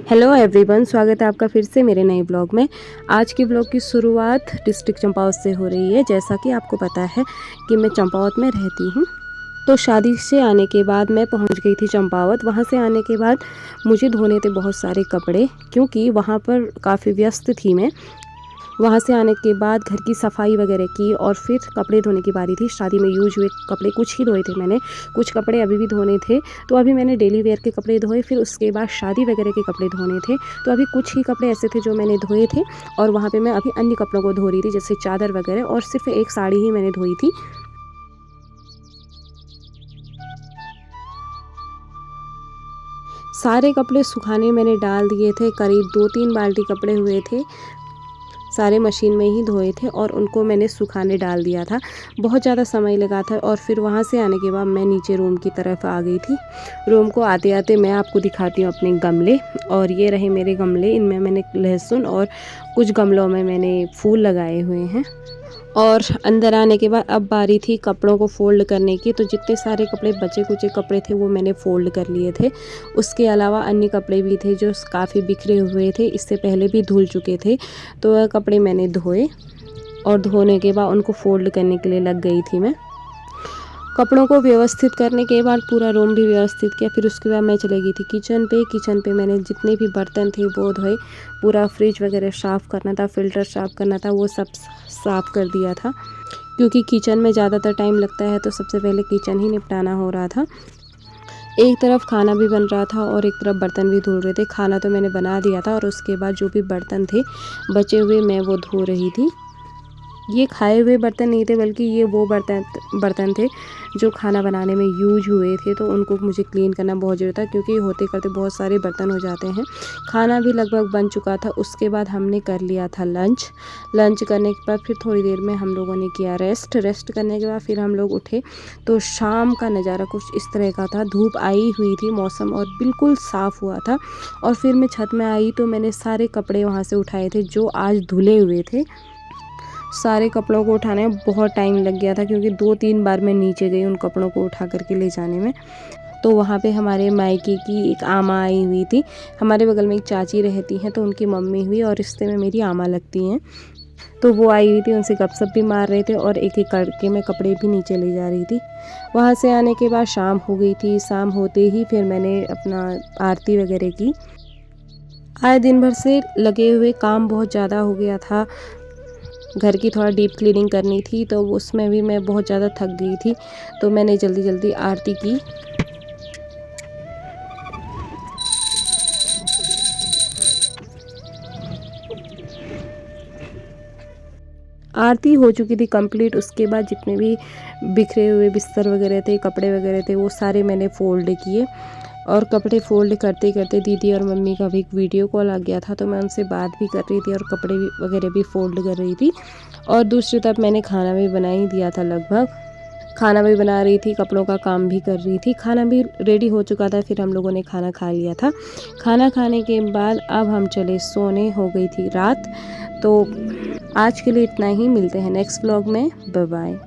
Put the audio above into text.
Hello everyone, स्वागत है आपका फिर से मेरे नए ब्लॉग में। आज के ब्लॉग की शुरुआत डिस्ट्रिक्ट चंपावत से हो रही है। जैसा कि आपको पता है कि मैं चंपावत में रहती हूँ, तो शादी से आने के बाद मैं पहुँच गई थी चंपावत। वहाँ से आने के बाद मुझे धोने थे बहुत सारे कपड़े, क्योंकि वहाँ पर काफ़ी व्यस्त थी मैं। वहाँ से आने के बाद घर की सफाई वगैरह की और फिर कपड़े धोने की बारी थी। शादी में यूज हुए कपड़े कुछ ही धोए थे मैंने, कुछ कपड़े अभी भी धोने थे। तो अभी मैंने डेली वेयर के कपड़े धोए, फिर उसके बाद शादी वगैरह के कपड़े धोने थे। तो अभी कुछ ही कपड़े ऐसे थे जो मैंने धोए थे, और वहाँ पे मैं अभी अन्य कपड़ों को धो रही थी, जैसे चादर वगैरह, और सिर्फ एक साड़ी ही मैंने धोई थी। सारे कपड़े सुखाने मैंने डाल दिए थे, करीब 2-3 बाल्टी कपड़े हुए थे। सारे मशीन में ही धोए थे और उनको मैंने सुखाने डाल दिया था। बहुत ज़्यादा समय लगा था, और फिर वहाँ से आने के बाद मैं नीचे रूम की तरफ आ गई थी। रूम को आते आते मैं आपको दिखाती हूँ अपने गमले, और ये रहे मेरे गमले। इनमें मैंने लहसुन और कुछ गमलों में मैंने फूल लगाए हुए हैं। और अंदर आने के बाद अब बारी थी कपड़ों को फ़ोल्ड करने की। तो जितने सारे कपड़े बचे कुचे कपड़े थे वो मैंने फ़ोल्ड कर लिए थे। उसके अलावा अन्य कपड़े भी थे जो काफ़ी बिखरे हुए थे, इससे पहले भी धुल चुके थे। तो वह कपड़े मैंने धोए, और धोने के बाद उनको फ़ोल्ड करने के लिए लग गई थी मैं। कपड़ों को व्यवस्थित करने के बाद पूरा रूम भी व्यवस्थित किया। फिर उसके बाद मैं चली गई थी किचन पे मैंने जितने भी बर्तन थे वो धोए। पूरा फ्रिज वगैरह साफ़ करना था, फ़िल्टर साफ़ करना था, वो सब साफ़ कर दिया था। क्योंकि किचन में ज़्यादातर टाइम लगता है, तो सबसे पहले किचन ही निपटाना हो रहा था। एक तरफ खाना भी बन रहा था और एक तरफ बर्तन भी धुल रहे थे। खाना तो मैंने बना दिया था, और उसके बाद जो भी बर्तन थे बचे हुए मैं वो धो रही थी। ये खाए हुए बर्तन नहीं थे, बल्कि ये वो बर्तन थे जो खाना बनाने में यूज हुए थे। तो उनको मुझे क्लीन करना बहुत ज़रूरी था, क्योंकि होते करते बहुत सारे बर्तन हो जाते हैं। खाना भी लगभग बन चुका था। उसके बाद हमने कर लिया था लंच करने के बाद फिर थोड़ी देर में हम लोगों ने किया रेस्ट करने के बाद फिर हम लोग उठे। तो शाम का नज़ारा कुछ इस तरह का था। धूप आई हुई थी, मौसम और बिल्कुल साफ़ हुआ था। और फिर मैं छत में आई तो मैंने सारे कपड़े वहाँ से उठाए थे जो आज धुले हुए थे। सारे कपड़ों को उठाने में बहुत टाइम लग गया था, क्योंकि 2-3 बार मैं नीचे गई उन कपड़ों को उठा करके ले जाने में। तो वहाँ पे हमारे मायके की एक आमा आई हुई थी। हमारे बगल में एक चाची रहती हैं, तो उनकी मम्मी हुई और रिश्ते में मेरी आमा लगती हैं। तो वो आई हुई थी, उनसे गपशप भी मार रहे थे, और एक एक करके मैं कपड़े भी नीचे ले जा रही थी। वहाँ से आने के बाद शाम हो गई थी। शाम होते ही फिर मैंने अपना आरती वगैरह की। आज दिन भर से लगे हुए काम बहुत ज़्यादा हो गया था। घर की थोड़ा डीप क्लीनिंग करनी थी, तो उसमें भी मैं बहुत ज़्यादा थक गई थी। तो मैंने जल्दी जल्दी आरती की। आरती हो चुकी थी कंप्लीट। उसके बाद जितने भी बिखरे हुए बिस्तर वगैरह थे, कपड़े वगैरह थे, वो सारे मैंने फ़ोल्ड किए। और कपड़े फ़ोल्ड करते करते दीदी और मम्मी का भी एक वीडियो कॉल आ गया था, तो मैं उनसे बात भी कर रही थी और कपड़े भी वगैरह भी फ़ोल्ड कर रही थी। और दूसरी तरफ मैंने खाना भी बना ही दिया था लगभग। खाना भी बना रही थी, कपड़ों का काम भी कर रही थी। खाना भी रेडी हो चुका था, फिर हम लोगों ने खाना खा लिया था। खाना खाने के बाद अब हम चले सोने, हो गई थी रात। तो आज के लिए इतना ही। मिलते हैं नेक्स्ट व्लॉग में। Bye bye.